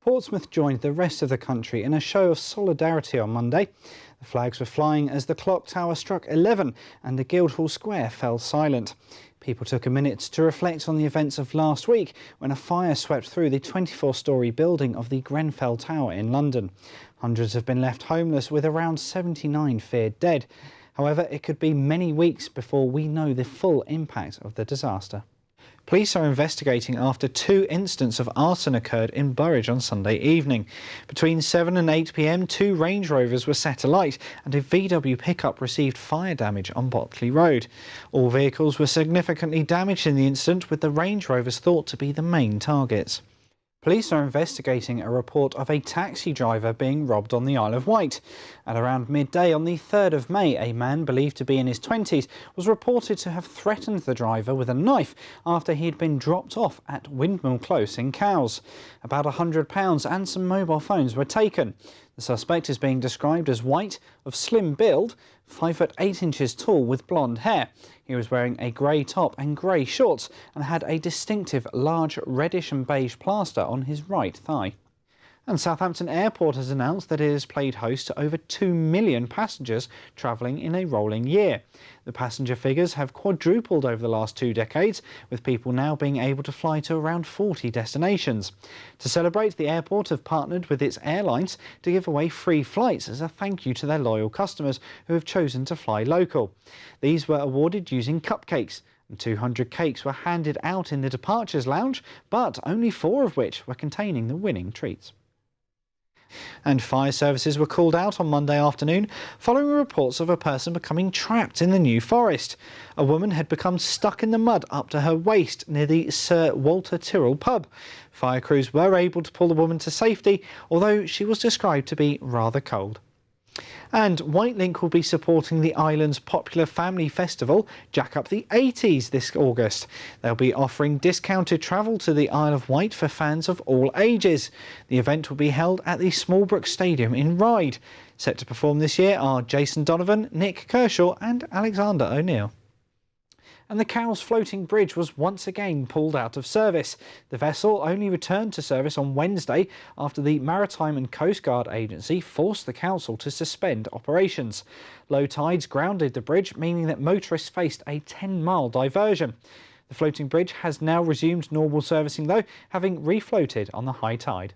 Portsmouth joined the rest of the country in a show of solidarity on Monday. The flags were flying as the clock tower struck 11 and the Guildhall Square fell silent. People took a minute to reflect on the events of last week when a fire swept through the 24-storey building of the Grenfell Tower in London. Hundreds have been left homeless, with around 79 feared dead. However, it could be many weeks before we know the full impact of the disaster. Police are investigating after 2 incidents of arson occurred in Burridge on Sunday evening. Between 7 and 8 p.m, 2 Range Rovers were set alight and a VW pickup received fire damage on Botley Road. All vehicles were significantly damaged in the incident, with the Range Rovers thought to be the main targets. Police are investigating a report of a taxi driver being robbed on the Isle of Wight. At around midday on the 3rd of May, a man believed to be in his 20s was reported to have threatened the driver with a knife after he had been dropped off at Windmill Close in Cowes. About £100 and some mobile phones were taken. The suspect is being described as white, of slim build, 5 foot 8 inches tall with blonde hair. He was wearing a grey top and grey shorts and had a distinctive large reddish and beige plaster on his right thigh. And Southampton Airport has announced that it has played host to over 2 million passengers travelling in a rolling year. The passenger figures have quadrupled over the last 2 decades, with people now being able to fly to around 40 destinations. To celebrate, the airport have partnered with its airlines to give away free flights as a thank you to their loyal customers who have chosen to fly local. These were awarded using cupcakes, and 200 cakes were handed out in the departures lounge, but only 4 of which were containing the winning treats. And fire services were called out on Monday afternoon following reports of a person becoming trapped in the New Forest. A woman had become stuck in the mud up to her waist near the Sir Walter Tyrrell pub. Fire crews were able to pull the woman to safety, although she was described to be rather cold. And Whitelink will be supporting the island's popular family festival, Jack Up the 80s, this August. They'll be offering discounted travel to the Isle of Wight for fans of all ages. The event will be held at the Smallbrook Stadium in Ryde. Set to perform this year are Jason Donovan, Nick Kershaw and Alexander O'Neill. And the Cowes floating bridge was once again pulled out of service. The vessel only returned to service on Wednesday after the Maritime and Coast Guard Agency forced the council to suspend operations. Low tides grounded the bridge, meaning that motorists faced a 10-mile diversion. The floating bridge has now resumed normal servicing though, having refloated on the high tide.